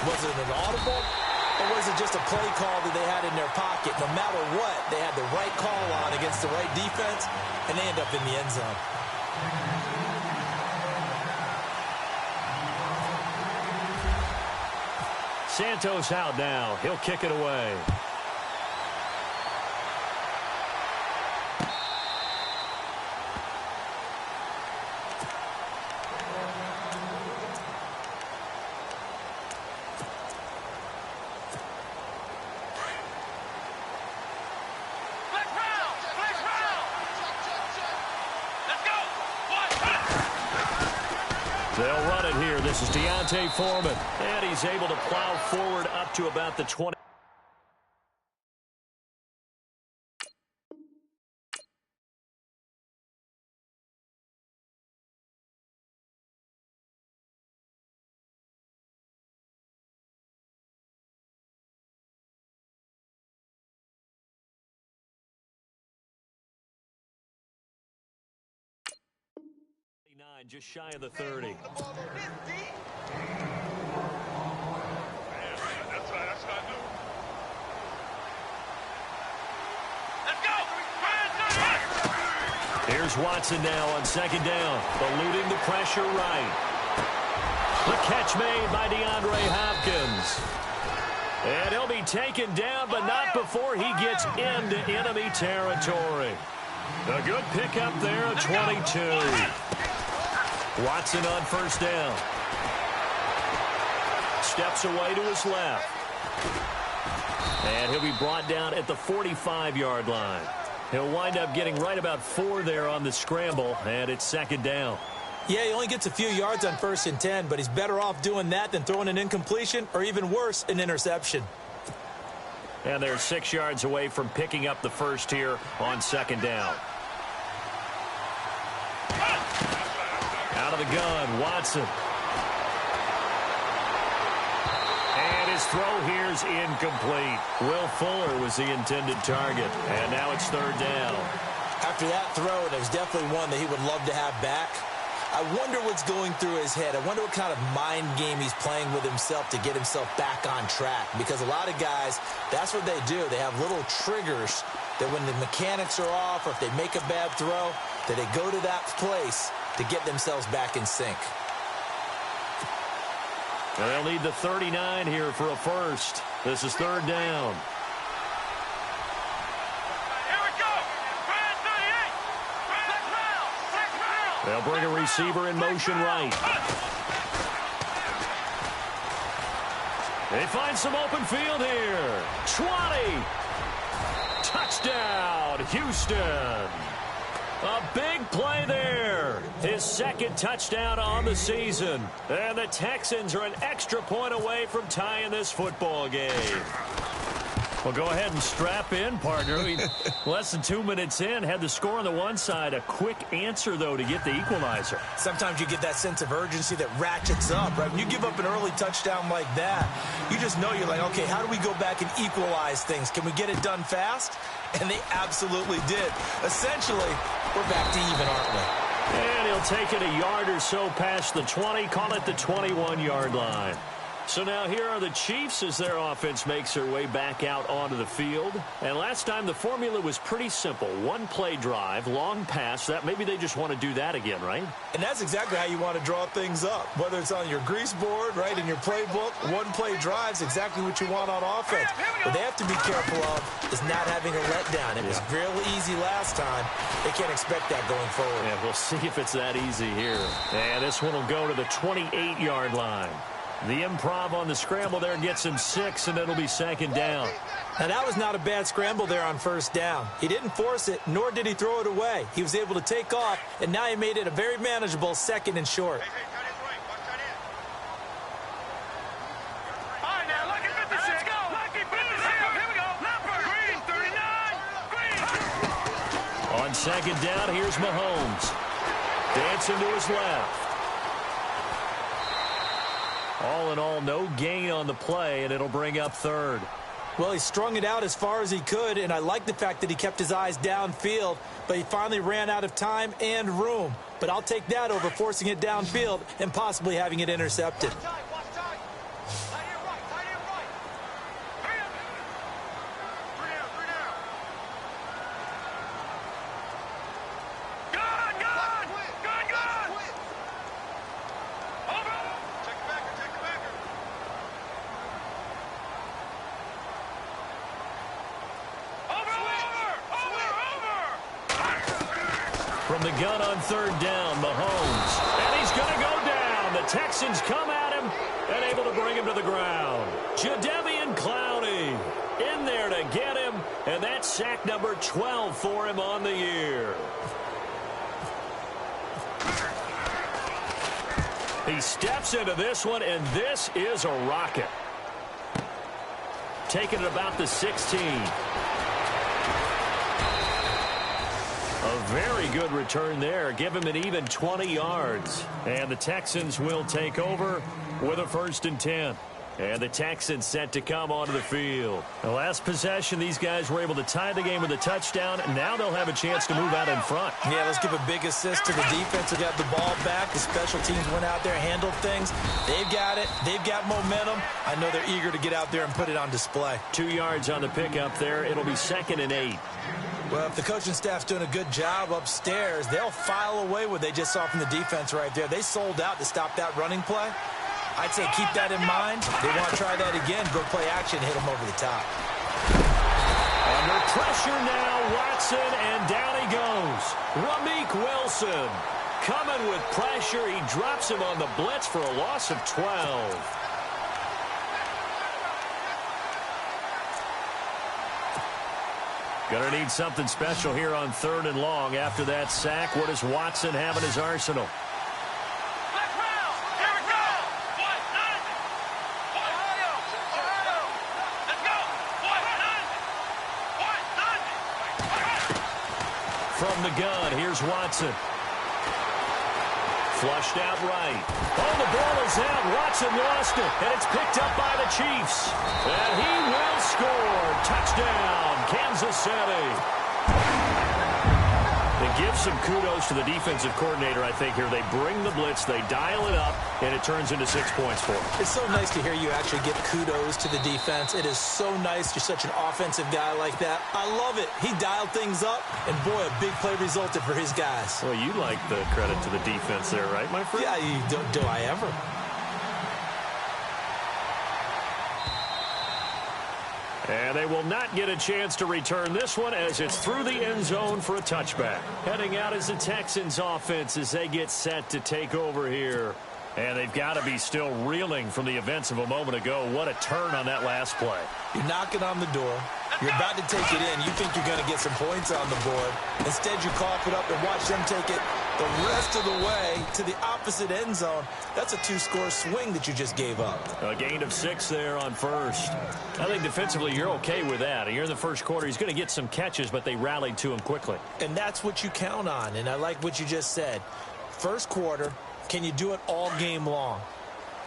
Was it an audible, or was it just a play call that they had in their pocket? No matter what, they had the right call on against the right defense, and they end up in the end zone. Santos out now. He'll kick it away. They'll run it here. This is Deontay Foreman. And he's able to plow forward up to about the 20. Just shy of the 30. Here's Watson now on second down, eluding the pressure right. The catch made by DeAndre Hopkins. And he'll be taken down, but not before he gets into enemy territory. A good pickup there at 22. Watson on first down. Steps away to his left. And he'll be brought down at the 45-yard line. He'll wind up getting right about 4 there on the scramble, and it's second down. Yeah, he only gets a few yards on 1st and 10, but he's better off doing that than throwing an incompletion or even worse, an interception. And they're 6 yards away from picking up the first here on second down. Out of the gun, Watson. And his throw here's incomplete. Will Fuller was the intended target. And now it's third down. After that throw, there's definitely one that he would love to have back. I wonder what's going through his head. I wonder what kind of mind game he's playing with himself to get himself back on track. Because a lot of guys, that's what they do. They have little triggers that when the mechanics are off or if they make a bad throw, that they go to that place to get themselves back in sync. And they'll need the 39 here for a first. This is third down. Here we go. 38. They'll bring a receiver in motion right. They find some open field here. 20. Touchdown, Houston. A big play there. His second touchdown on the season. And the Texans are an extra point away from tying this football game. Well, go ahead and strap in, partner. Less than 2 minutes in, had the score on the one side. A quick answer, though, to get the equalizer. Sometimes you get that sense of urgency that ratchets up, right? When you give up an early touchdown like that, you just know you're like, okay, how do we go back and equalize things? Can we get it done fast? And they absolutely did. Essentially, we're back to even, aren't we? And he'll take it a yard or so past the 20, call it the 21-yard line. So now here are the Chiefs as their offense makes their way back out onto the field. And last time the formula was pretty simple. One play drive, long pass. That maybe they just want to do that again, right? And that's exactly how you want to draw things up. Whether it's on your grease board, right, in your playbook, one play drive's exactly what you want on offense. What they have to be careful of is not having a letdown. It was real easy last time. They can't expect that going forward. Yeah, we'll see if it's that easy here. And this one will go to the 28-yard line. The improv on the scramble there gets him 6, and it'll be second down. Now, that was not a bad scramble there on first down. He didn't force it, nor did he throw it away. He was able to take off, and now he made it a very manageable second and short. All right, now, look at 56. Let's go. Lucky 56. Here we go. Number green, 39. Green. On second down, here's Mahomes. Dancing to his left. All in all, no gain on the play, and it'll bring up third. Well, he strung it out as far as he could, and I like the fact that he kept his eyes downfield, but he finally ran out of time and room. But I'll take that over forcing it downfield and possibly having it intercepted. From the gun on third down, Mahomes. And he's going to go down. The Texans come at him and able to bring him to the ground. Jadeveon Clowney in there to get him, and that's sack number 12 for him on the year. He steps into this one, and this is a rocket. Taking it about the 16. A very good return there. Give him an even 20 yards. And the Texans will take over with a 1st and 10. And the Texans set to come onto the field. The last possession, these guys were able to tie the game with a touchdown. Now they'll have a chance to move out in front. Yeah, let's give a big assist to the defense who got the ball back. The special teams went out there, handled things. They've got it. They've got momentum. I know they're eager to get out there and put it on display. 2 yards on the pickup there. It'll be 2nd and 8. Well, if the coaching staff's doing a good job upstairs, they'll file away what they just saw from the defense right there. They sold out to stop that running play. I'd say keep that in mind. They want to try that again. Go play action, hit them over the top. Under pressure now, Watson, and down he goes. Ramik Wilson coming with pressure. He drops him on the blitz for a loss of 12. Going to need something special here on 3rd and long. After that sack, what does Watson have in his arsenal? From the gun, here's Watson. Flushed out right. Oh, the ball is out. Watson lost it, and it's picked up by the Chiefs. And he will score. Touchdown, Kansas City. They give some kudos to the defensive coordinator, I think, here. They bring the blitz, they dial it up, and it turns into 6 points for them. It's so nice to hear you actually give kudos to the defense. It is so nice. You're such an offensive guy like that. I love it. He dialed things up, and boy, a big play resulted for his guys. Well, you like the credit to the defense there, right, my friend? Yeah, do I ever? And they will not get a chance to return this one as it's through the end zone for a touchback. Heading out is the Texans offense as they get set to take over here. And they've got to be still reeling from the events of a moment ago. What a turn on that last play. You're knocking on the door. You're about to take it in. You think you're going to get some points on the board. Instead, you cough it up and watch them take it the rest of the way to the opposite end zone. That's a 2-score swing that you just gave up. A gain of 6 there on first. I think defensively you're okay with that. Here in the first quarter, he's going to get some catches, but they rallied to him quickly. And that's what you count on, and I like what you just said. First quarter, can you do it all game long?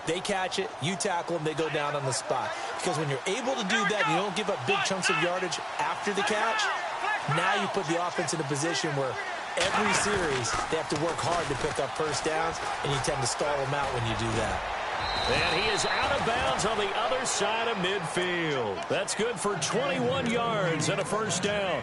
They catch it, you tackle them, they go down on the spot. Because when you're able to do that, you don't give up big chunks of yardage after the catch. Now you put the offense in a position where every series they have to work hard to pick up first downs, and you tend to stall them out when you do that. And he is out of bounds on the other side of midfield. That's good for 21 yards and a first down.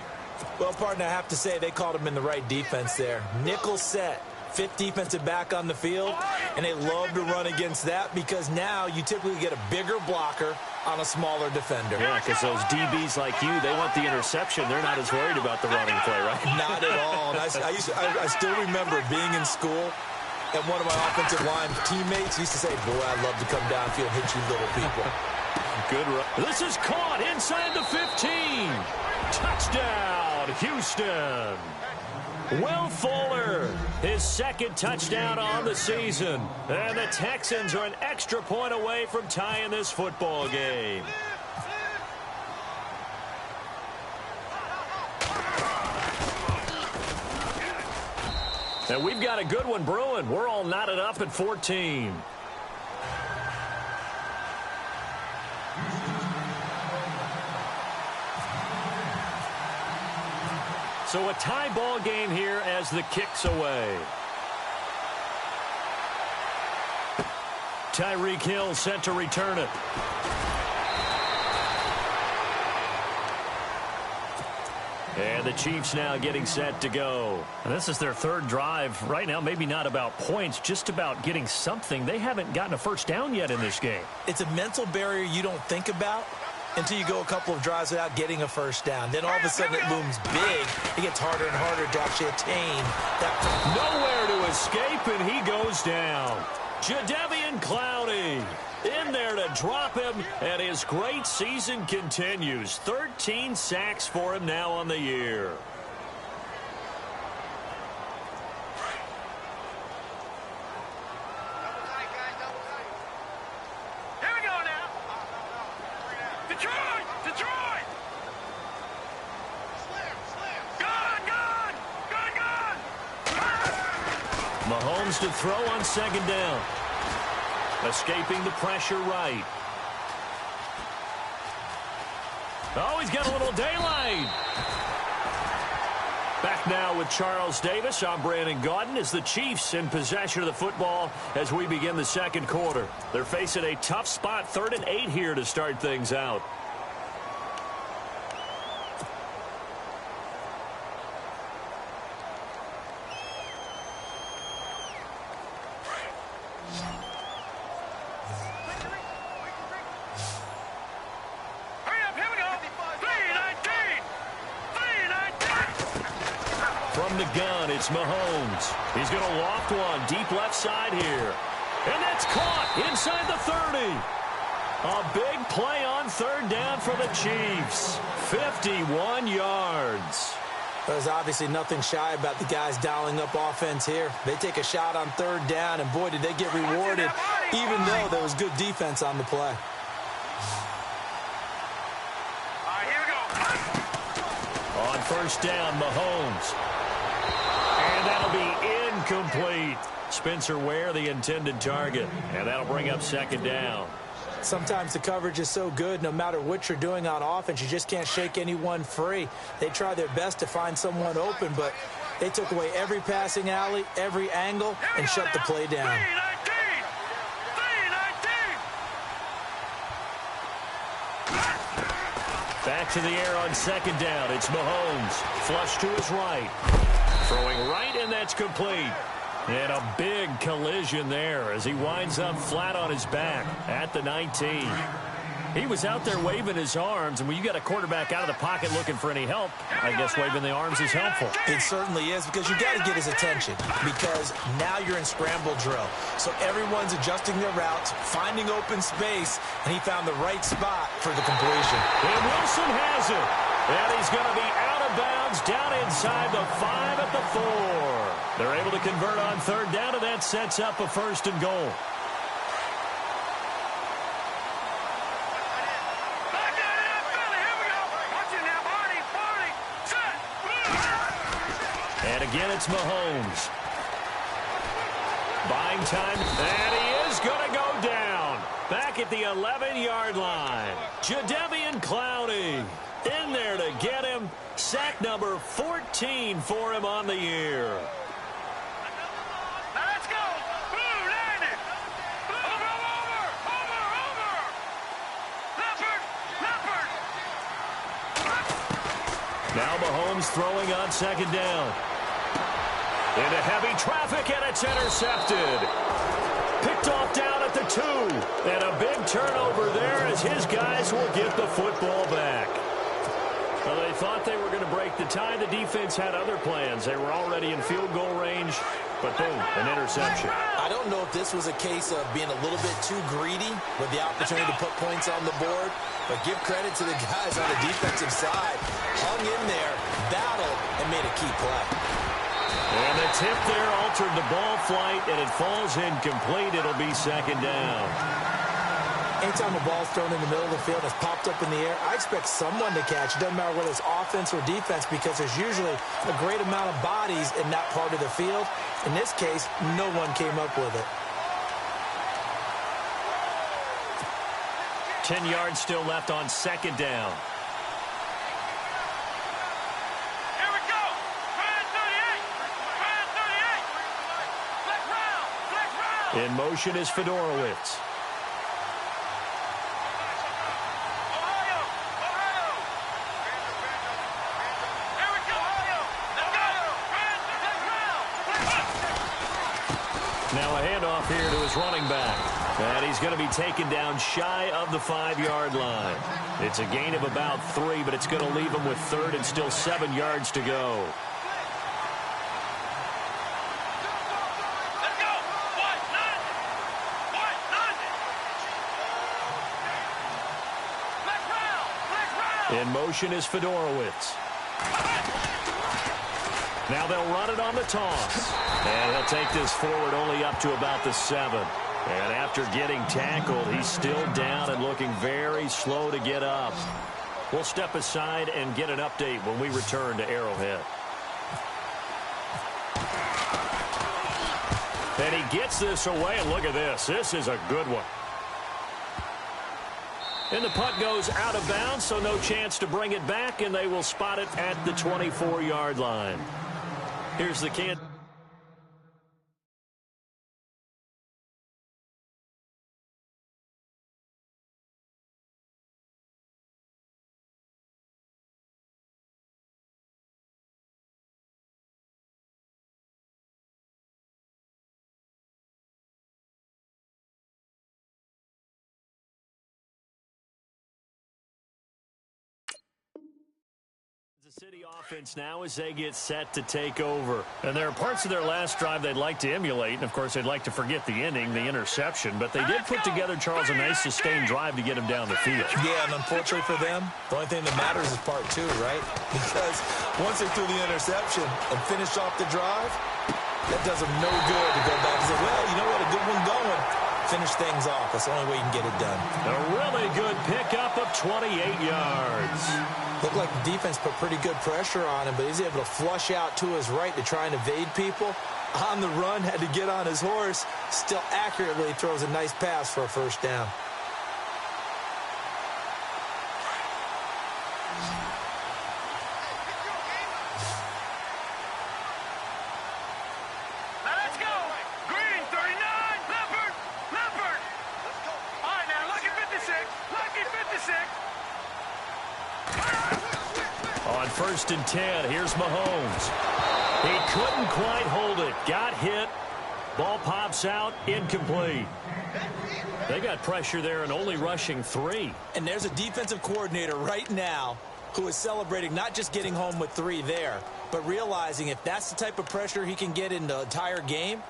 Well, partner, I have to say they called him in the right defense there. Nickel set. 5th defensive back on the field, and they love to run against that because now you typically get a bigger blocker on a smaller defender. Yeah, because those DBs like you, they want the interception. They're not as worried about the running play, right? Not at all. And I still remember being in school, and one of my offensive line teammates used to say, boy, I'd love to come downfield and hit you little people. Good run. This is caught inside the 15. Touchdown, Houston. Will Fuller, his 2nd touchdown on the season. And the Texans are an extra point away from tying this football game. And we've got a good one brewing. We're all knotted up at 14. So a tie ball game here as the kick's away. Tyreek Hill set to return it. And the Chiefs now getting set to go. And this is their 3rd drive. Right now, maybe not about points, just about getting something. They haven't gotten a first down yet in this game. It's a mental barrier you don't think about until you go a couple of drives without getting a first down. Then all of a sudden it looms big. It gets harder and harder to actually attain that. Nowhere to escape, and he goes down. Jadeveon Clowney in there to drop him, and his great season continues. 13 sacks for him now on the year. Here we go now. Detroit! Detroit! Good! Mahomes to throw on second down. Escaping the pressure right. Oh, he's got a little daylight. Back now with Charles Davis. I'm Brandon Gaudin as the Chiefs in possession of the football as we begin the second quarter. They're facing a tough spot, 3rd and 8 here to start things out. From the gun, it's Mahomes. He's going to loft one deep left side here. And that's caught inside the 30. A big play on 3rd down for the Chiefs. 51 yards. There's obviously nothing shy about the guys dialing up offense here. They take a shot on 3rd down, and boy, did they get rewarded, even though there was good defense on the play. On 1st down, Mahomes. And that'll be incomplete. Spencer Ware, the intended target. And that'll bring up 2nd down. Sometimes the coverage is so good, no matter what you're doing on offense, you just can't shake anyone free. They try their best to find someone open, but they took away every passing alley, every angle, and shut the play down. Back to the air on 2nd down. It's Mahomes. Flush to his right. Throwing right, and that's complete. And a big collision there as he winds up flat on his back at the 19. He was out there waving his arms, and when you got a quarterback out of the pocket looking for any help, I guess waving the arms is helpful. It certainly is, because you got to get his attention, because now you're in scramble drill. So everyone's adjusting their routes, finding open space, and he found the right spot for the completion. And Wilson has it. And he's going to be out of bounds down inside the 5 at the 4. They're able to convert on 3rd down, and that sets up a 1st and goal. And again, it's Mahomes. Buying time, and he is going to go down. Back at the 11-yard line. Jadeveon Clowney in there to get him. Sack number 14 for him on the year. Let's go. Blue, Landon. Over. Leopard. Now Mahomes throwing on 2nd down. Into heavy traffic, and it's intercepted. Picked off down at the 2. And a big turnover there as his guys will get the football back. Well, they thought they were going to break the tie. The defense had other plans. They were already in field goal range, but boom, an interception. I don't know if this was a case of being a little bit too greedy with the opportunity to put points on the board, but give credit to the guys on the defensive side. Hung in there, battled, and made a key play. And the tip there altered the ball flight, and it falls incomplete. It'll be 2nd down. Anytime a ball's thrown in the middle of the field, it's popped up in the air, I expect someone to catch. It doesn't matter whether it's offense or defense, because there's usually a great amount of bodies in that part of the field. In this case, no one came up with it. 10 yards still left on 2nd down. Here we go. Brand 38. Flex round. In motion is Fedorowicz. Now a handoff here to his running back. And he's going to be taken down shy of the 5-yard line. It's a gain of about 3, but it's going to leave him with 3rd and still 7 yards to go. Let's go. In motion is Fedorowicz. Now they'll run it on the toss. And he'll take this forward only up to about the 7. And after getting tackled, he's still down and looking very slow to get up. We'll step aside and get an update when we return to Arrowhead. And he gets this away, and look at this. This is a good one. And the punt goes out of bounds, so no chance to bring it back, and they will spot it at the 24-yard line. Here's the Kansas City offense now as they get set to take over. And there are parts of their last drive they'd like to emulate. And, of course, they'd like to forget the ending, the interception. But they did put together, Charles, a nice sustained drive to get him down the field. Yeah, and unfortunately for them, the only thing that matters is part 2, right? Because once they threw the interception and finished off the drive, that does them no good to go back and say, well, you know what, a good one going. Finish things off. That's the only way you can get it done. A really good pickup of 28 yards. Looked like the defense put pretty good pressure on him, but he's able to flush out to his right to try and evade people. On the run, had to get on his horse. Still accurately throws a nice pass for a first down. On 1st and 10, here's Mahomes. He couldn't quite hold it. Got hit. Ball pops out. Incomplete. They got pressure there and only rushing 3. And there's a defensive coordinator right now who is celebrating not just getting home with 3 there, but realizing if that's the type of pressure he can get in the entire game,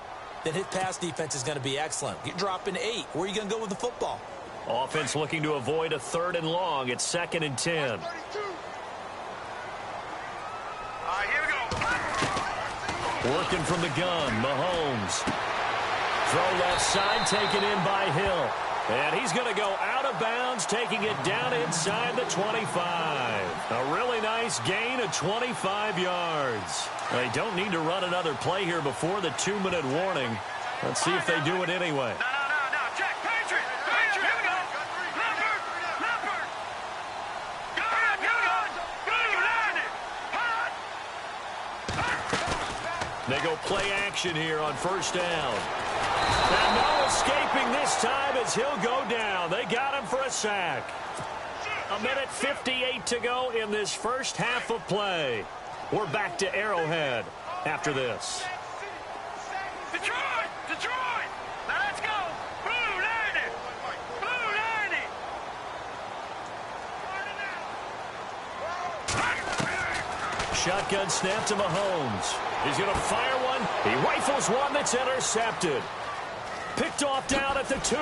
then his pass defense is going to be excellent. You're dropping 8. Where are you going to go with the football? Offense looking to avoid a 3rd and long. It's 2nd and 10. Here we go. Working from the gun, Mahomes. Throw left side, taken in by Hill. And he's going to go out of bounds, taking it down inside the 25. A really nice gain of 25 yards. They don't need to run another play here before the 2-minute warning. Let's see if they do it anyway. No. Check. Patriot. Here we go. Leopard. Go. They go play action here on 1st down. And no escaping this time as he'll go down. They got him for a sack. 1:58 to go in this first half of play. We're back to Arrowhead after this. Detroit. Now let's go. Blue 90. Shotgun snap to Mahomes. He's going to fire one. He rifles one that's intercepted. Picked off down at the 2.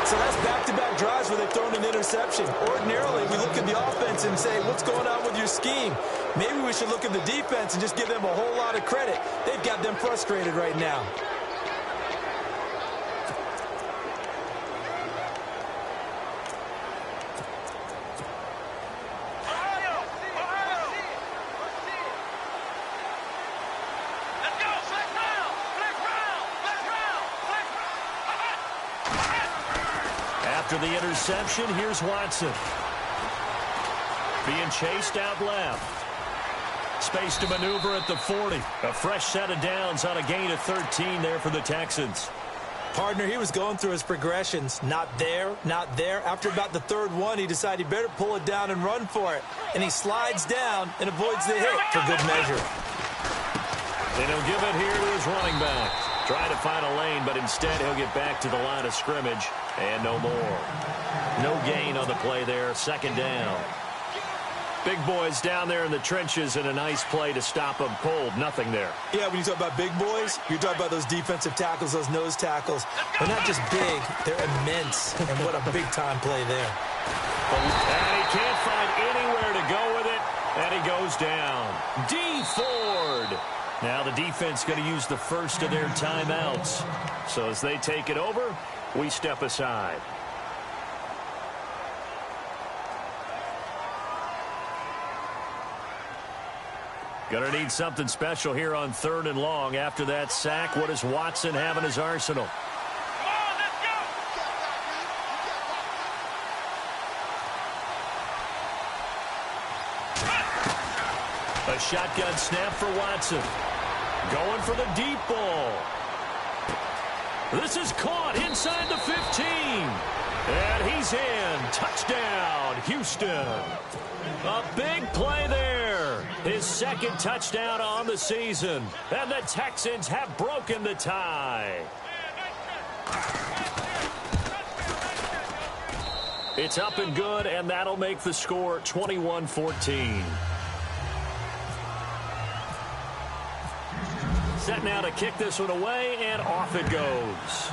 So that's back-to-back drives where they've thrown an interception. Ordinarily, we look at the offense and say, what's going on with your scheme? Maybe we should look at the defense and just give them a whole lot of credit. They've got them frustrated right now. After the interception, here's Watson. Being chased out left. Space to maneuver at the 40. A fresh set of downs on a gain of 13 there for the Texans. Partner, he was going through his progressions. Not there. After about the 3rd one, he decided he better pull it down and run for it. And he slides down and avoids the hit for good measure. And he'll give it here to his running back. Trying to find a lane, but instead he'll get back to the line of scrimmage and no more. No gain on the play there. Second down. Big boys down there in the trenches, and a nice play to stop them cold. Nothing there. Yeah, when you talk about big boys, you're talking about those defensive tackles, those nose tackles. They're not just big, they're immense. And what a big-time play there. And he can't find anywhere to go with it, and he goes down. D. Ford. Now the defense going to use the first of their timeouts. So as they take it over, we step aside. Going to need something special here on 3rd and long. After that sack, what does Watson have in his arsenal? Come on, let's go! A shotgun snap for Watson. Going for the deep ball. This is caught inside the 15. And he's in. Touchdown, Houston. A big play there. His second touchdown on the season. And the Texans have broken the tie. It's up and good, and that'll make the score 21-14. Set now to kick this one away, and off it goes.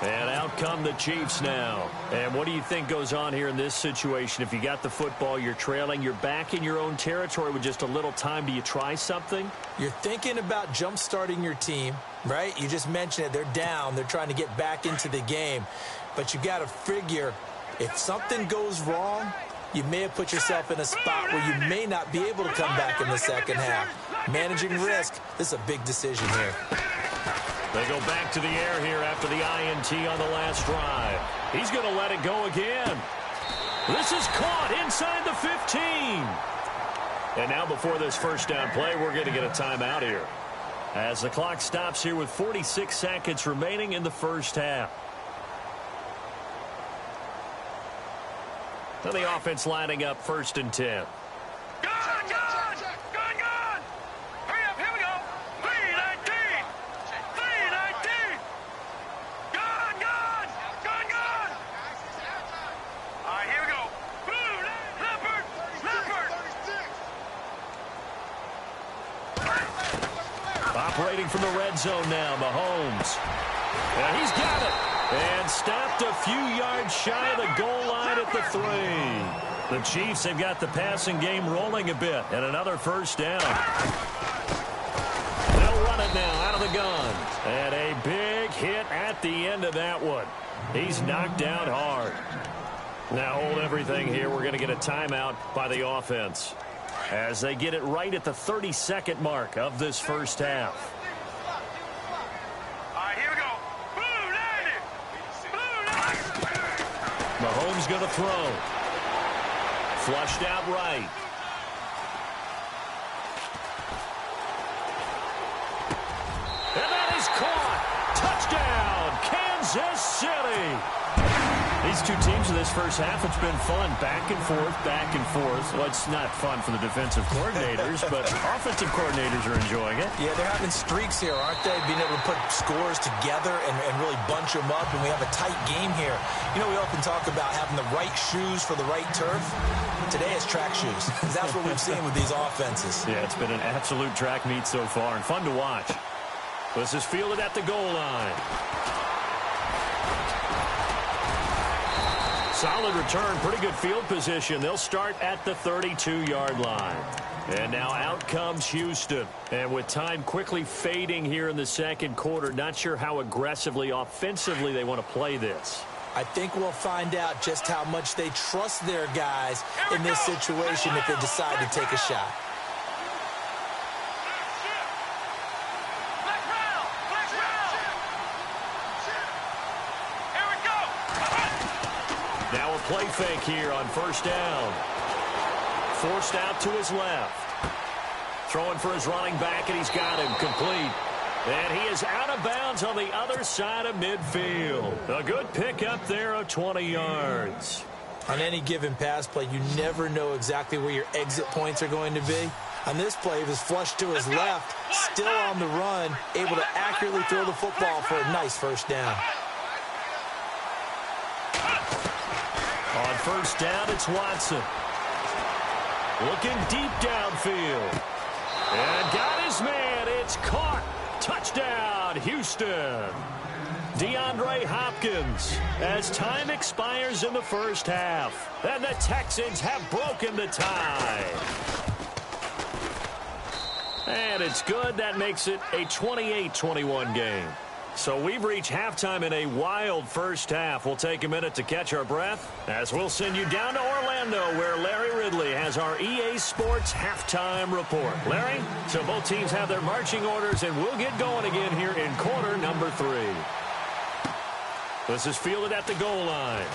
And out come the Chiefs now. And what do you think goes on here in this situation? If you got the football, you're trailing, you're back in your own territory with just a little time. Do you try something? You're thinking about jump-starting your team, right? You just mentioned it. They're down. They're trying to get back into the game. But you got to figure, if something goes wrong, you may have put yourself in a spot where you may not be able to come back in the second half. Managing risk, this is a big decision here. They go back to the air here after the INT on the last drive. He's going to let it go again. This is caught inside the 15. And now before this first down play, we're going to get a timeout here. As the clock stops here with 46 seconds remaining in the first half. So the offense lining up 1st and 10. Hurry up, here we go. 3-19. 3-19. Gone. All right, here we go. Blue, Leopard. Operating from the red zone now, Mahomes. And he's got it. And stopped a few yards shy of the goal line at the 3. The Chiefs have got the passing game rolling a bit. And another first down. They'll run it now out of the gun. And a big hit at the end of that one. He's knocked down hard. Now hold everything here. We're going to get a timeout by the offense. As they get it right at the 32nd mark of this first half. Mahomes going to throw. Flushed out right. And that is caught. Touchdown, Kansas City. These two teams in this first half, it's been fun. Back and forth, back and forth. Well, it's not fun for the defensive coordinators, but offensive coordinators are enjoying it. Yeah, they're having streaks here, aren't they? Being able to put scores together and really bunch them up, and we have a tight game here. You know, we often talk about having the right shoes for the right turf. Today it's track shoes. That's what we've seen with these offenses. Yeah, it's been an absolute track meet so far, and fun to watch. This is fielded at the goal line. Solid return, pretty good field position. They'll start at the 32-yard line. And now out comes Houston. And with time quickly fading here in the second quarter, not sure how aggressively, offensively they want to play this. I think we'll find out just how much they trust their guys in this situation if they decide to take a shot. Now a play fake here on first down. Forced out to his left. Throwing for his running back, and he's got him complete. And he is out of bounds on the other side of midfield. A good pickup there of 20 yards. On any given pass play, you never know exactly where your exit points are going to be. On this play, he was flushed to his left, still on the run, able to accurately throw the football for a nice first down. On first down, it's Watson. Looking deep downfield. And got his man. It's caught. Touchdown, Houston. DeAndre Hopkins as time expires in the first half. And the Texans have broken the tie. And it's good. That makes it a 28-21 game. So we've reached halftime in a wild first half. We'll take a minute to catch our breath as we'll send you down to Orlando where Larry Ridley has our EA Sports halftime report. Larry, so both teams have their marching orders and we'll get going again here in quarter number 3. This is fielded at the goal line.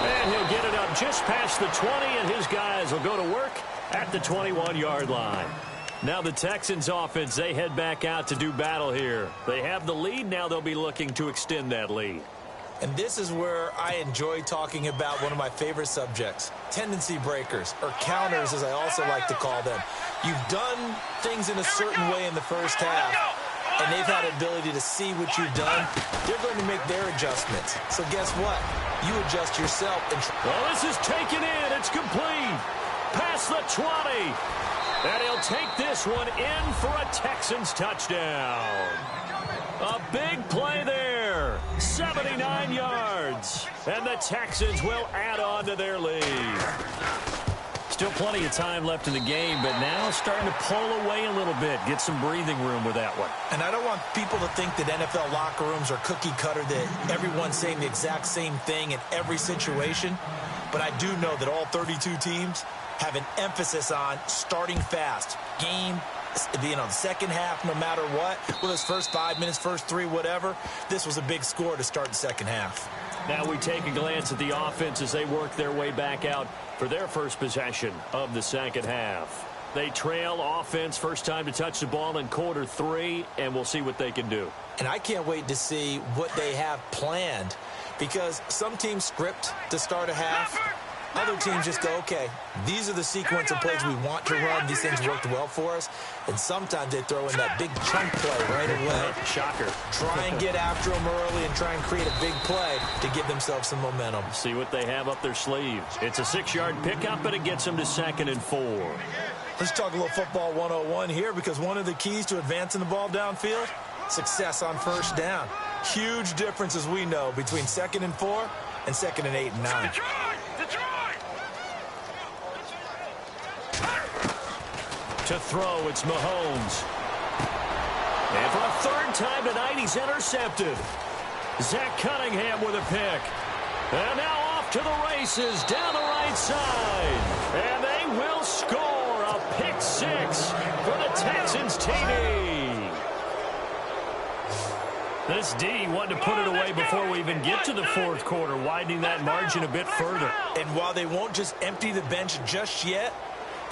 And he'll get it up just past the 20 and his guys will go to work at the 21-yard line. Now the Texans offense, they head back out to do battle here. They have the lead. Now they'll be looking to extend that lead. And this is where I enjoy talking about one of my favorite subjects, tendency breakers, or counters as I also like to call them. You've done things in a certain way in the first half, and they've had the ability to see what you've done. They're going to make their adjustments. So guess what? You adjust yourself. Well, this is taken in. It's complete. Past the 20. And he'll take this one in for a Texans touchdown. A big play there. 79 yards. And the Texans will add on to their lead. Still plenty of time left in the game, but now starting to pull away a little bit. Get some breathing room with that one. And I don't want people to think that NFL locker rooms are cookie cutter, that everyone's saying the exact same thing in every situation. But I do know that all 32 teams have an emphasis on starting fast. Game, the second half, no matter what. Well, those first 5 minutes, first 3, whatever. This was a big score to start the second half. Now we take a glance at the offense as they work their way back out for their first possession of the second half. They trail offense, first time to touch the ball in quarter 3, and we'll see what they can do. And I can't wait to see what they have planned, because some teams script to start a half. Other teams just go, okay, these are the sequence of plays we want to run. These things worked well for us. And sometimes they throw in that big chunk play right away. Shocker. Try and get after them early and try and create a big play to give themselves some momentum. See what they have up their sleeves. It's a 6-yard pickup, but it gets them to 2nd and 4. Let's talk a little football 101 here, because one of the keys to advancing the ball downfield, success on first down. Huge difference, as we know, between 2nd and 4 and 2nd and 8 and 9. To throw, it's Mahomes. And for a third time tonight, he's intercepted. Zach Cunningham with a pick. And now off to the races down the right side. And they will score a pick 6 for the Texans TD. This D wanted to put it away before we even get to the fourth quarter, widening that margin a bit further. And while they won't just empty the bench just yet,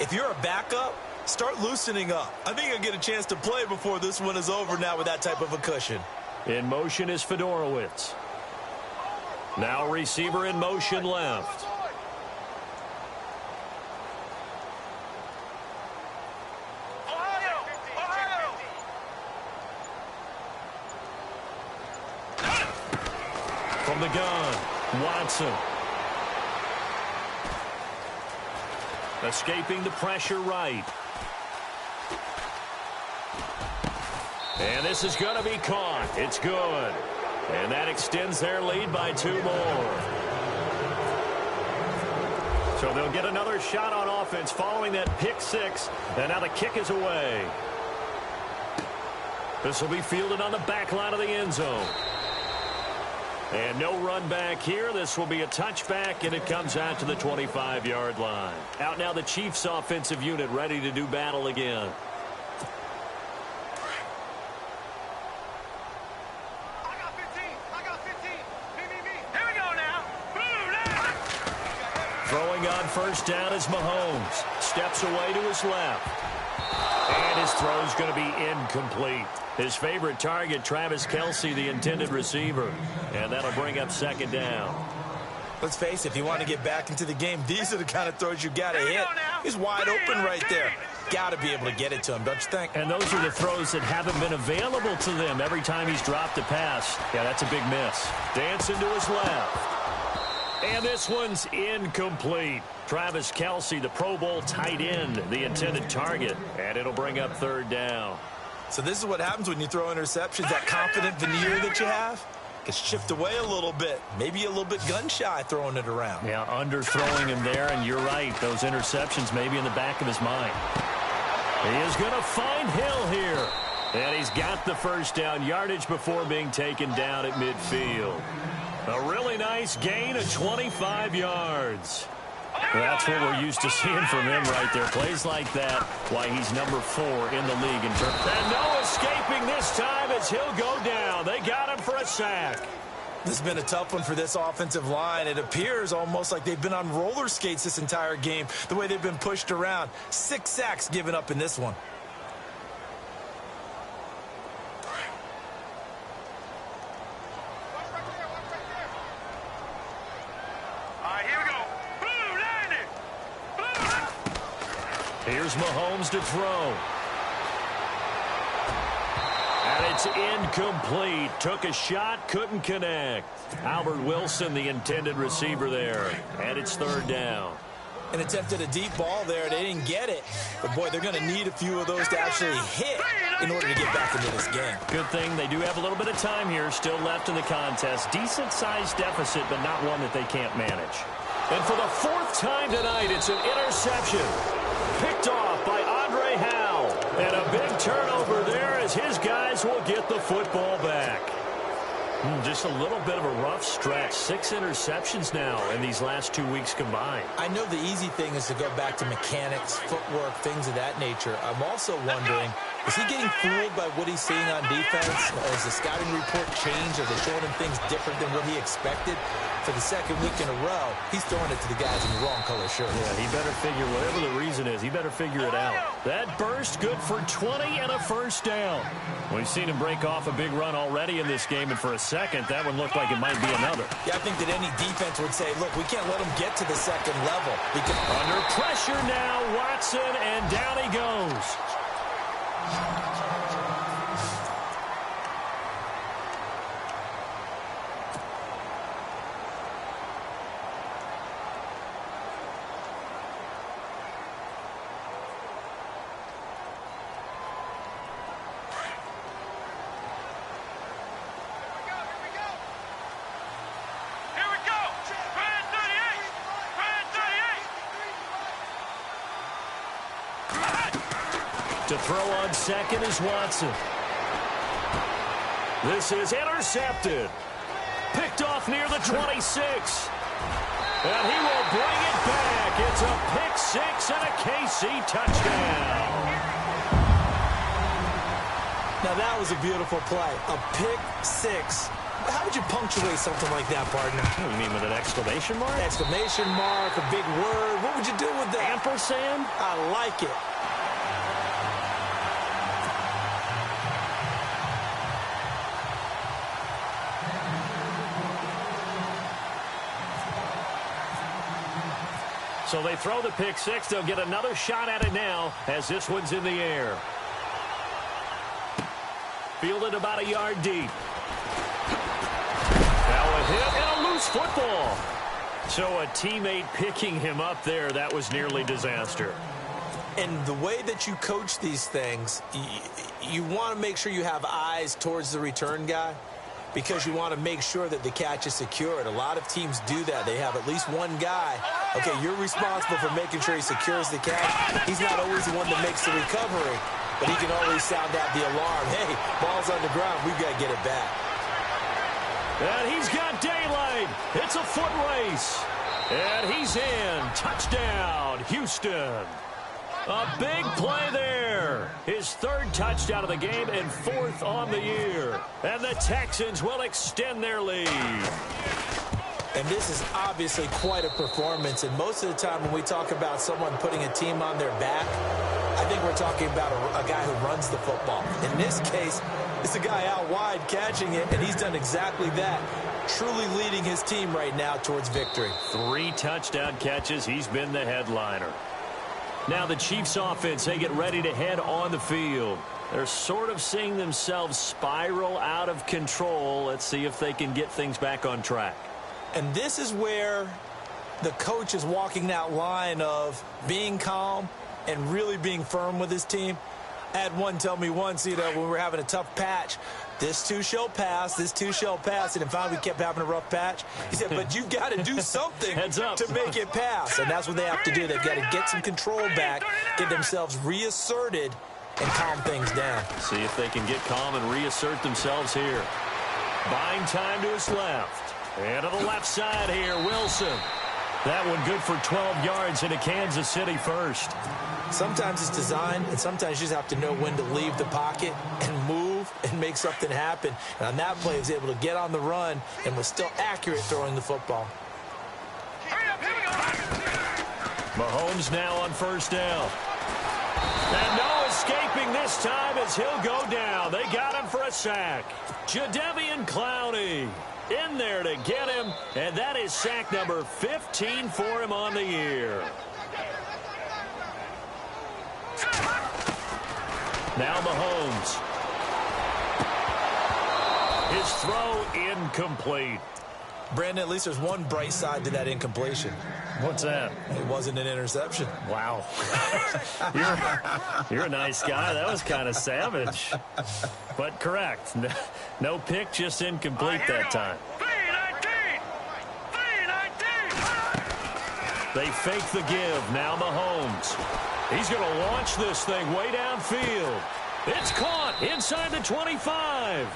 if you're a backup, start loosening up. I think you'll get a chance to play before this one is over now with that type of a cushion. In motion is Fedorowicz. Now receiver in motion left. From the gun, Watson. Escaping the pressure right. And this is going to be caught. It's good. And that extends their lead by 2 more. So they'll get another shot on offense following that pick 6. And now the kick is away. This will be fielded on the back line of the end zone. And no run back here. This will be a touchback, and it comes out to the 25-yard line. Out now the Chiefs' offensive unit ready to do battle again. Throwing on first down is Mahomes. Steps away to his left. And his throw is going to be incomplete. His favorite target, Travis Kelce, the intended receiver. And that'll bring up 2nd down. Let's face it, if you want to get back into the game, these are the kind of throws you got to hit. He's wide open right there. Got to be able to get it to him, don't you think? And those are the throws that haven't been available to them every time he's dropped a pass. Yeah, that's a big miss. Dancing to his left. And this one's incomplete. Travis Kelce, the Pro Bowl tight end, the intended target. And it'll bring up third down. So this is what happens when you throw interceptions. That confident veneer that you have gets chipped away a little bit. Maybe a little bit gun-shy throwing it around. Yeah, underthrowing him there, and you're right. Those interceptions may be in the back of his mind. He is going to find Hill here. And he's got the first down yardage before being taken down at midfield. A really nice gain of 25 yards. That's what we're used to seeing from him right there. Plays like that, why he's number 4 in the league in terms. And no escaping this time as he'll go down. They got him for a sack. This has been a tough one for this offensive line. It appears almost like they've been on roller skates this entire game, the way they've been pushed around. 6 sacks given up in this one. Here's Mahomes to throw. And it's incomplete. Took a shot, couldn't connect. Albert Wilson, the intended receiver there. And it's third down. And attempted a deep ball there. They didn't get it. But, boy, they're going to need a few of those to actually hit in order to get back into this game. Good thing they do have a little bit of time here still left in the contest. Decent-sized deficit, but not one that they can't manage. And for the 4th time tonight, it's an interception. Picked off by Andre Howell. And a big turnover there as his guys will get the football back. Just a little bit of a rough stretch. 6 interceptions now in these last 2 weeks combined. I know the easy thing is to go back to mechanics, footwork, things of that nature. I'm also wondering, is he getting fooled by what he's seeing on defense? Has the scouting report changed? Are they showing him things different than what he expected? For the 2nd week in a row, he's throwing it to the guys in the wrong color shirt. Yeah, he better figure, whatever the reason is, he better figure it out. That burst good for 20 and a first down. We've seen him break off a big run already in this game, and for a second, that one looked like it might be another. Yeah, I think that any defense would say, look, we can't let him get to the 2nd level. Under pressure now, Watson, and down he goes. To throw on second is Watson. This is intercepted. Picked off near the 26. And he will bring it back. It's a pick 6 and a KC touchdown. Now that was a beautiful play. A pick 6. How would you punctuate something like that, partner? You mean with an exclamation mark? Exclamation mark, a big word. What would you do with that? Ampersand? I like it. So they throw the pick 6. They'll get another shot at it now as this one's in the air. Fielded about a yard deep. Now a hit and a loose football. So a teammate picking him up there, that was nearly disaster. And the way that you coach these things, you want to make sure you have eyes towards the return guy, because you want to make sure that the catch is secured. A lot of teams do that. They have at least one guy. Okay, you're responsible for making sure he secures the catch. He's not always the one that makes the recovery, but he can always sound out the alarm. Hey, ball's on the ground. We've got to get it back. And he's got daylight. It's a foot race. And he's in. Touchdown, Houston. A big play there. His 3rd touchdown of the game and 4th on the year. And the Texans will extend their lead. And this is obviously quite a performance. And most of the time when we talk about someone putting a team on their back, I think we're talking about a guy who runs the football. In this case, it's a guy out wide catching it, and he's done exactly that. Truly leading his team right now towards victory. 3 touchdown catches. He's been the headliner. Now the Chiefs offense, they get ready to head on the field. They're sort of seeing themselves spiral out of control. Let's see if they can get things back on track. And this is where the coach is walking that line of being calm and really being firm with his team. I had one tell me once, when we were having a tough patch, this too shall pass, this too shall pass. And then finally we kept having a rough patch. He said, but you've got to do something to make it pass. And that's what they have to do. They've got to get some control back, get themselves reasserted, and calm things down. See if they can get calm and reassert themselves here. Buying time to his left. And to the left side here, Wilson. That one good for 12 yards into Kansas City first. Sometimes it's designed, and sometimes you just have to know when to leave the pocket and move and make something happen. And on that play, he was able to get on the run and was still accurate throwing the football. Mahomes now on first down. And no escaping this time as he'll go down. They got him for a sack. Jadeveon Clowney in there to get him, and that is sack number 15 for him on the year. Now Mahomes. His throw incomplete. Brandon, at least there's one bright side to that incompletion. What's that? It wasn't an interception. Wow. You're a nice guy. That was kind of savage. But correct. No pick, just incomplete that time. They fake the give. Now Mahomes. He's going to launch this thing way downfield. It's caught inside the 25.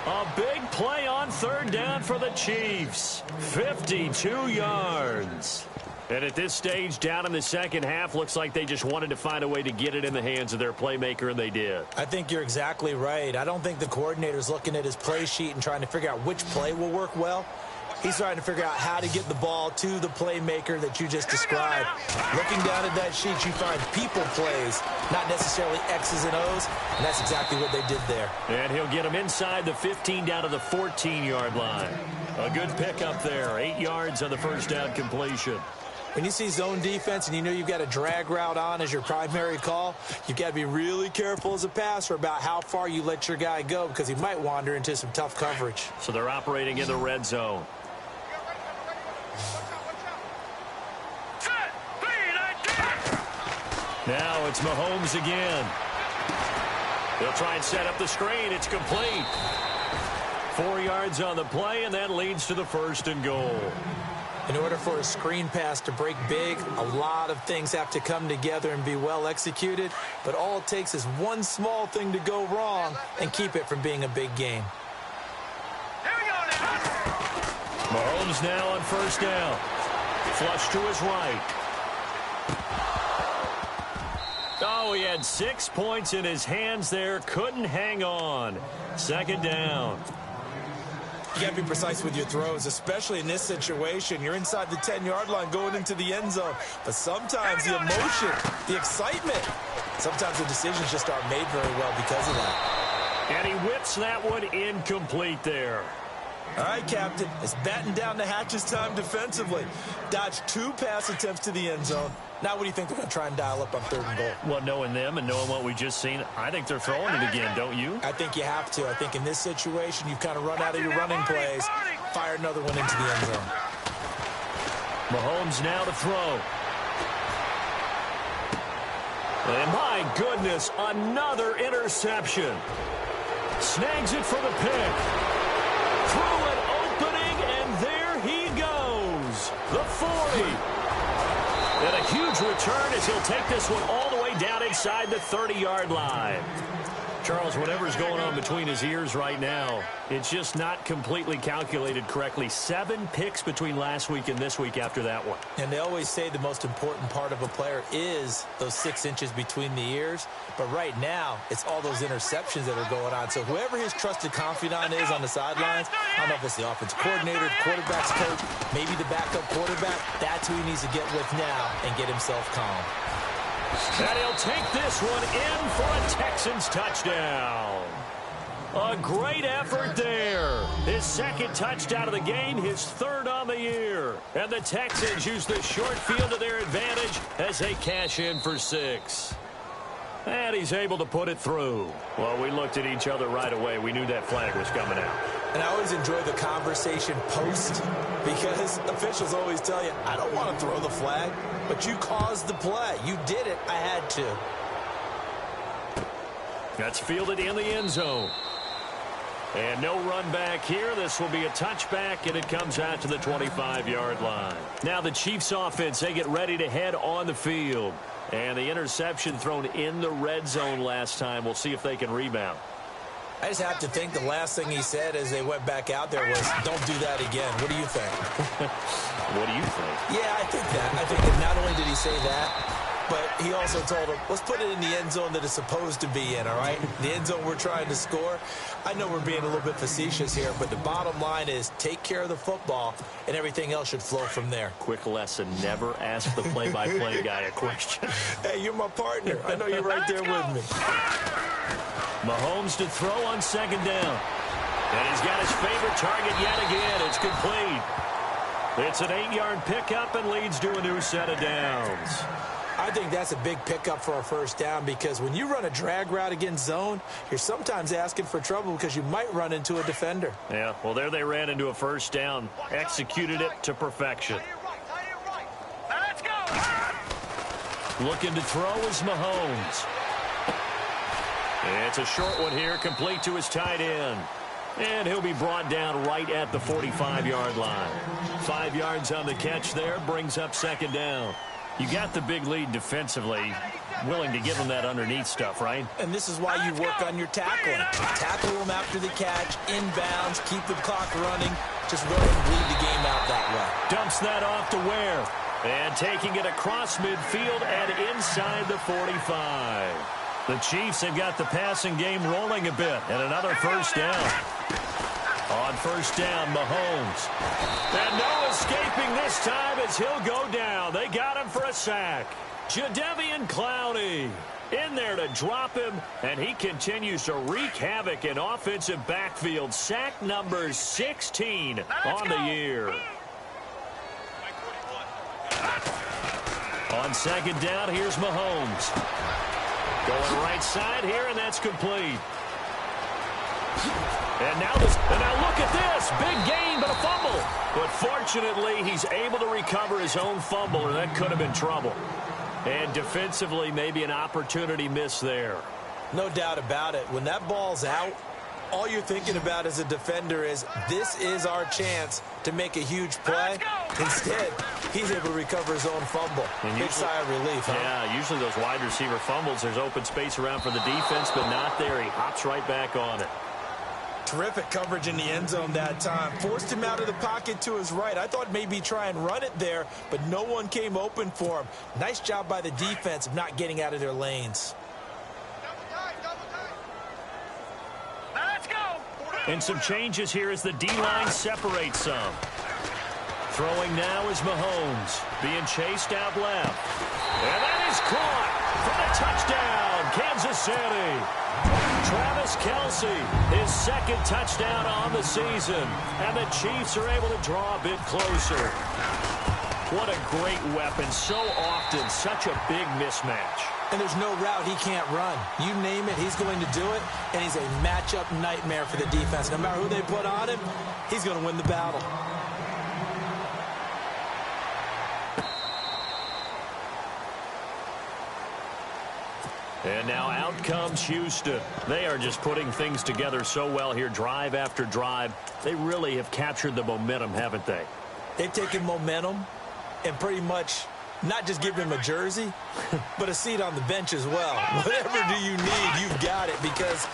A big play on third down for the Chiefs. 52 yards. And at this stage, down in the second half, looks like they just wanted to find a way to get it in the hands of their playmaker, and they did. I think you're exactly right. I don't think the coordinator's looking at his play sheet and trying to figure out which play will work well. He's trying to figure out how to get the ball to the playmaker that you just described. Looking down at that sheet, you find people plays, not necessarily X's and O's, and that's exactly what they did there. And he'll get him inside the 15 down to the 14-yard line. A good pickup there, 8 yards on the first down completion. When you see zone defense and you know you've got a drag route on as your primary call, you've got to be really careful as a passer about how far you let your guy go because he might wander into some tough coverage. So they're operating in the red zone. Now it's Mahomes again. They'll try and set up the screen. It's complete. 4 yards on the play, and that leads to the first and goal. In order for a screen pass to break big, a lot of things have to come together and be well executed, but all it takes is one small thing to go wrong and keep it from being a big game. Mahomes now on first down. Flush to his right. Oh, he had 6 points in his hands there. Couldn't hang on. Second down. You got to be precise with your throws, especially in this situation. You're inside the 10-yard line going into the end zone. But sometimes the emotion, the excitement, sometimes the decisions just aren't made very well because of that. And he whips that one incomplete there. All right, Captain, it's batten down the hatches time defensively. Dodged 2 pass attempts to the end zone. Now what do you think they're going to try and dial up on third and goal? Well, knowing them and knowing what we just seen, I think they're throwing it again, don't you? I think you have to. I think in this situation, you've kind of run out of your running plays. Fire another one into the end zone. Mahomes now to throw. And my goodness, another interception. Snags it for the pick. Through an opening, and there he goes. The 40. And a huge return as he'll take this one all the way down inside the 30-yard line. Charles, whatever's going on between his ears right now, it's just not completely calculated correctly. 7 picks between last week and this week after that one. And they always say the most important part of a player is those 6 inches between the ears. But right now, it's all those interceptions that are going on. So whoever his trusted confidant is on the sidelines, I don't know if it's the offensive coordinator, the quarterback's coach, maybe the backup quarterback, that's who he needs to get with now and get himself calm. And he'll take this one in for a Texans touchdown. A great effort there. His second touchdown of the game, his third on the year. And the Texans use the short field to their advantage as they cash in for 6. And he's able to put it through. Well, we looked at each other right away. We knew that flag was coming out. And I always enjoy the conversation post because officials always tell you, I don't want to throw the flag, but you caused the play. You did it. I had to. That's fielded in the end zone. And no run back here. This will be a touchback, and it comes out to the 25-yard line. Now the Chiefs offense, they get ready to head on the field. And the interception thrown in the red zone last time. We'll see if they can rebound. I just have to think the last thing he said as they went back out there was, don't do that again. What do you think? What do you think? Yeah, I think that. I think that not only did he say that, but he also told him, let's put it in the end zone that it's supposed to be in, all right? The end zone we're trying to score. I know we're being a little bit facetious here, but the bottom line is take care of the football, and everything else should flow from there. Quick lesson, never ask the play-by-play guy a question. Hey, you're my partner. I know you're right there with me. Mahomes to throw on second down. And he's got his favorite target yet again. It's complete. It's an 8-yard pickup and leads to a new set of downs. I think that's a big pickup for a first down because when you run a drag route against zone, you're sometimes asking for trouble because you might run into a defender. Yeah, well, there they ran into a first down, executed it to perfection. Let's go. Looking to throw is Mahomes. It's a short one here, complete to his tight end. And he'll be brought down right at the 45-yard line. 5 yards on the catch there, brings up second down. You got the big lead defensively, willing to give them that underneath stuff, right? And this is why you work on your tackling. Tackle them after the catch, inbounds, keep the clock running. Just run and bleed the game out that way. Dumps that off to Ware. And taking it across midfield and inside the 45. The Chiefs have got the passing game rolling a bit. And another first down. On first down, Mahomes. And no escaping this time as he'll go down. They got him for a sack. Jadeveon Clowney in there to drop him, and he continues to wreak havoc in offensive backfield. Sack number 16 on the year. On second down, here's Mahomes. Going right side here, and that's complete. And now look at this. Big gain, but a fumble. But fortunately, he's able to recover his own fumble, or that could have been trouble. And defensively, maybe an opportunity miss there. No doubt about it. When that ball's out, all you're thinking about as a defender is, this is our chance to make a huge play. Instead, he's able to recover his own fumble. Big sigh of relief, huh? Yeah, usually those wide receiver fumbles, there's open space around for the defense, but not there. He hops right back on it. Terrific coverage in the end zone that time. Forced him out of the pocket to his right. I thought maybe try and run it there, but no one came open for him. Nice job by the defense of not getting out of their lanes. Let's go. And some changes here as the D-line separates some. Throwing now is Mahomes. Being chased out left. And that is caught for the touchdown, Kansas City. Travis Kelce, his second touchdown on the season. And the Chiefs are able to draw a bit closer. What a great weapon. So often, such a big mismatch. And there's no route he can't run. You name it, he's going to do it. And he's a matchup nightmare for the defense. No matter who they put on him, he's going to win the battle. And now out comes Houston. They are just putting things together so well here, drive after drive. They really have captured the momentum, haven't they? They've taken momentum and pretty much not just given him a jersey, but a seat on the bench as well. Whatever do you need, you've got it, because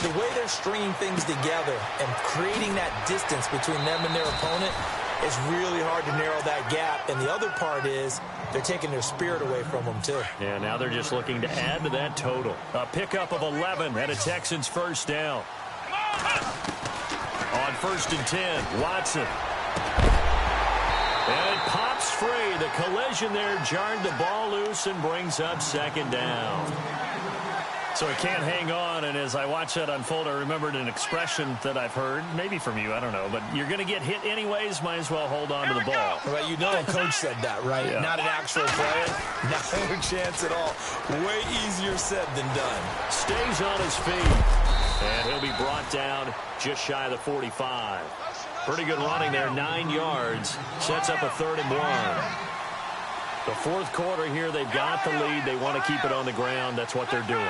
the way they're stringing things together and creating that distance between them and their opponent, it's really hard to narrow that gap. And the other part is they're taking their spirit away from them, too. Yeah, now they're just looking to add to that total. A pickup of 11 and a Texans first down. On 1st and 10, Watson. And it pops free. The collision there jarred the ball loose and brings up second down. So he can't hang on, and as I watch that unfold, I remembered an expression that I've heard, maybe from you, I don't know, but you're going to get hit anyways, might as well hold on to the ball. Well, you know a coach said that, right? Yeah. Not an actual player. Not a chance at all. Way easier said than done. Stays on his feet, and he'll be brought down just shy of the 45. Pretty good running there, 9 yards. Sets up a 3rd and 1. The fourth quarter here, they've got the lead. They want to keep it on the ground. That's what they're doing.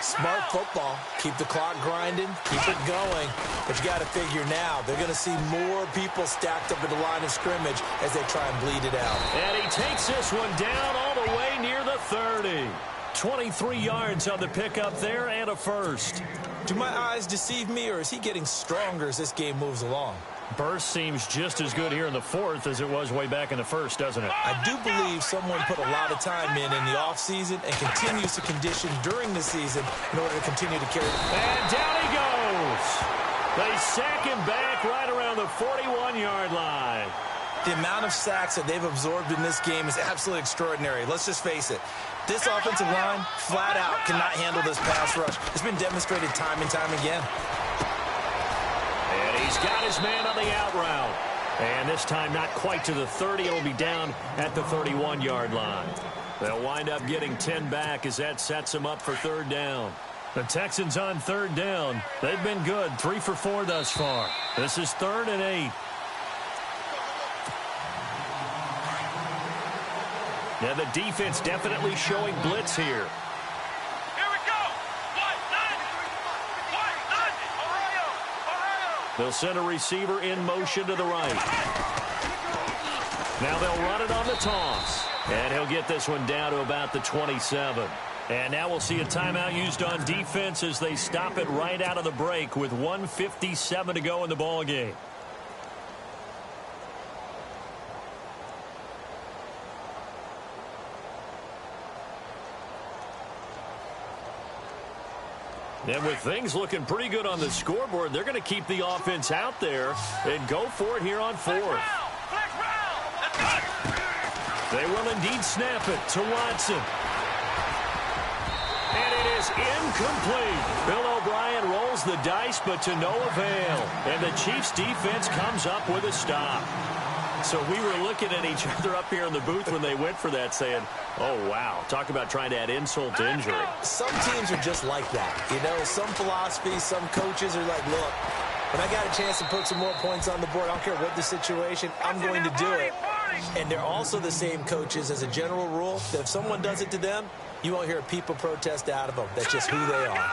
Smart football. Keep the clock grinding. Keep it going. But you got to figure now, they're going to see more people stacked up at the line of scrimmage as they try and bleed it out. And he takes this one down all the way near the 30. 23 yards on the pickup there and a first. Do my eyes deceive me, or is he getting stronger as this game moves along? Burst seems just as good here in the fourth as it was way back in the first, doesn't it? I do believe someone put a lot of time in the offseason and continues to condition during the season in order to continue to carry. And down he goes. They sack him back right around the 41-yard line. The amount of sacks that they've absorbed in this game is absolutely extraordinary. Let's just face it. This offensive line, flat out, cannot handle this pass rush. It's been demonstrated time and time again. And he's got his man on the out route. And this time not quite to the 30. It'll be down at the 31-yard line. They'll wind up getting 10 back as that sets them up for 3rd down. The Texans on 3rd down. They've been good, 3 for 4 thus far. This is 3rd and 8. Now the defense definitely showing blitz here. Here we go. Ohio. They'll send a receiver in motion to the right. Now they'll run it on the toss. And he'll get this one down to about the 27. And now we'll see a timeout used on defense as they stop it right out of the break with 1:57 to go in the ball game. And with things looking pretty good on the scoreboard, they're going to keep the offense out there and go for it here on 4th. They will indeed snap it to Watson. And it is incomplete. Bill O'Brien rolls the dice, but to no avail. And the Chiefs' defense comes up with a stop. So we were looking at each other up here in the booth when they went for that saying, oh, wow, talk about trying to add insult to injury. Some teams are just like that. You know, some philosophies, some coaches are like, look, when I got a chance to put some more points on the board, I don't care what the situation, I'm going to do it. And they're also the same coaches as a general rule that if someone does it to them, you won't hear a people protest out of them. That's just who they are.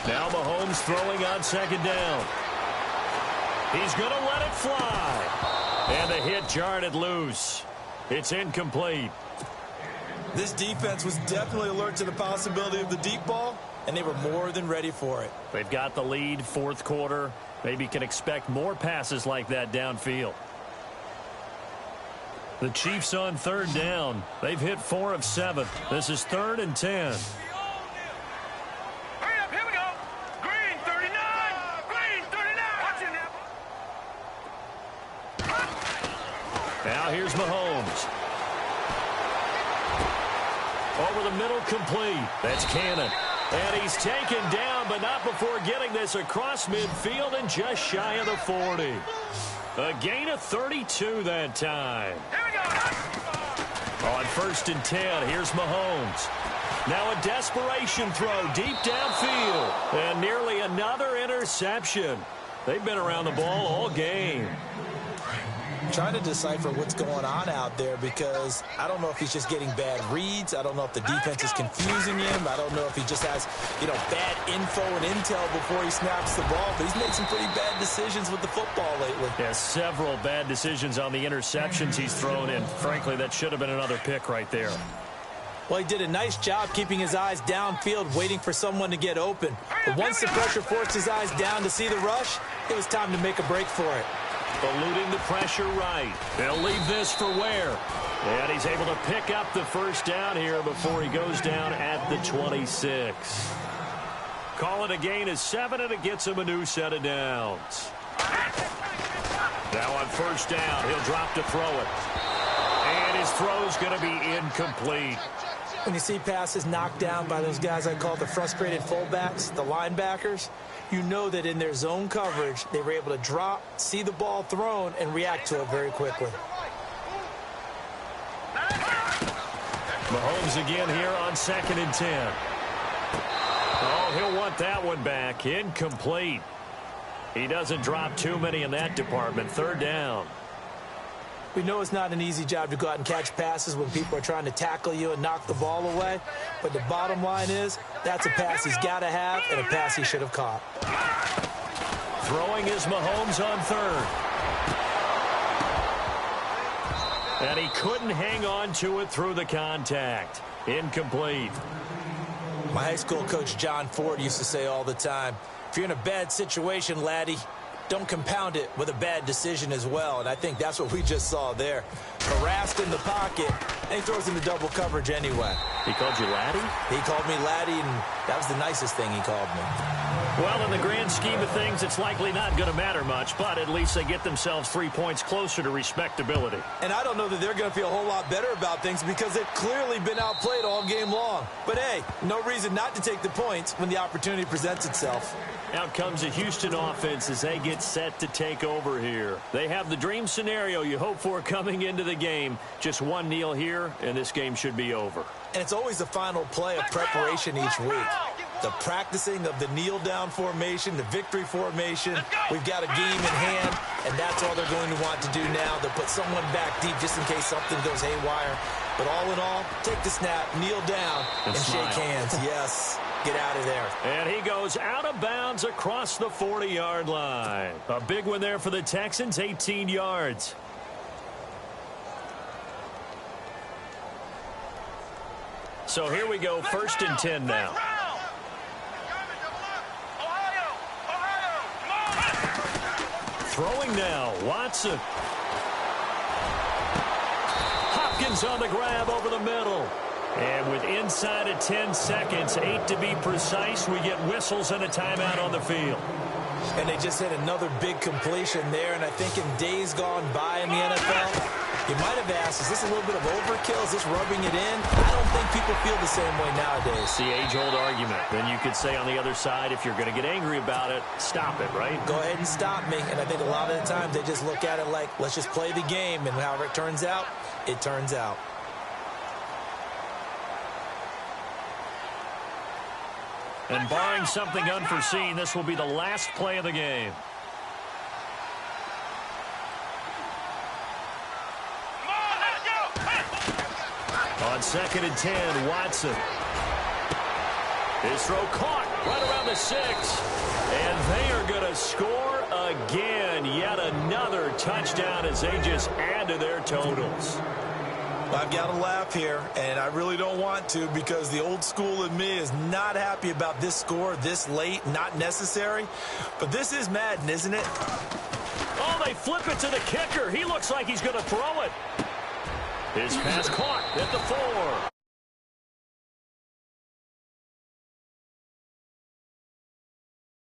Now Mahomes throwing on 2nd down. He's going to let it fly. And the hit jarred it loose. It's incomplete. This defense was definitely alert to the possibility of the deep ball, and they were more than ready for it. They've got the lead, 4th quarter. Maybe can expect more passes like that downfield. The Chiefs on 3rd down. They've hit 4 of 7. This is 3rd and 10. Now here's Mahomes. Over the middle, complete. That's Cannon. And he's taken down, but not before getting this across midfield and just shy of the 40. A gain of 32 that time. On 1st and 10, here's Mahomes. Now a desperation throw deep downfield. And nearly another interception. They've been around the ball all game. Trying to decipher what's going on out there because I don't know if he's just getting bad reads. I don't know if the defense is confusing him. I don't know if he just has, bad info and intel before he snaps the ball. But he's made some pretty bad decisions with the football lately. Yeah, several bad decisions on the interceptions he's thrown in. Frankly, that should have been another pick right there. Well, he did a nice job keeping his eyes downfield, waiting for someone to get open. But once the pressure forced his eyes down to see the rush, it was time to make a break for it. Eluding the pressure right. They'll leave this for Ware. And he's able to pick up the 1st down here before he goes down at the 26. Call it a gain of 7, and it gets him a new set of downs. Now on first down, he'll drop to throw it. And his throw's going to be incomplete. When you see passes knocked down by those guys I call the frustrated fullbacks, the linebackers, you know that in their zone coverage, they were able to drop, see the ball thrown, and react to it very quickly. Mahomes again here on 2nd and 10. Oh, he'll want that one back. Incomplete. He doesn't drop too many in that department. 3rd down. We know it's not an easy job to go out and catch passes when people are trying to tackle you and knock the ball away. But the bottom line is, that's a pass he's got to have and a pass he should have caught. Throwing is Mahomes on 3rd. And he couldn't hang on to it through the contact. Incomplete. My high school coach, John Ford, used to say all the time, if you're in a bad situation, laddie, don't compound it with a bad decision as well. And I think that's what we just saw there. Harassed in the pocket, and he throws into double coverage anyway. He called you laddie? He called me laddie, and that was the nicest thing he called me. Well, in the grand scheme of things, it's likely not going to matter much, but at least they get themselves 3 points closer to respectability. And I don't know that they're going to feel a whole lot better about things because they've clearly been outplayed all game long. But, hey, no reason not to take the points when the opportunity presents itself. Out comes the Houston offense as they get set to take over here. They have the dream scenario you hope for coming into the game. Just one kneel here, and this game should be over. And it's always the final play of preparation each week. The practicing of the kneel-down formation, the victory formation. We've got a game in hand, and that's all they're going to want to do now. They'll put someone back deep just in case something goes haywire. But all in all, take the snap, kneel down, and shake hands. Yes, get out of there. And he goes out of bounds across the 40-yard line. A big one there for the Texans, 18 yards. So here we go, 1st and 10 now. Throwing now, Watson. Hopkins on the grab over the middle. And with inside of 10 seconds, 8 to be precise, we get whistles and a timeout on the field. And they just hit another big completion there, and I think in days gone by in the NFL, you might have asked, is this a little bit of overkill? Is this rubbing it in? I don't think people feel the same way nowadays. It's the age-old argument. Then you could say on the other side, if you're going to get angry about it, stop it, right? Go ahead and stop me. And I think a lot of the times they just look at it like, let's just play the game, and however it turns out, it turns out. And barring something unforeseen, this will be the last play of the game. On 2nd and 10, Watson. His throw caught right around the 6. And they are going to score again. Yet another touchdown as they just add to their totals. I've got to laugh here, and I really don't want to because the old school in me is not happy about this score this late, not necessary. But this is Madden, isn't it? Oh, they flip it to the kicker. He looks like he's going to throw it. His pass caught at the 4.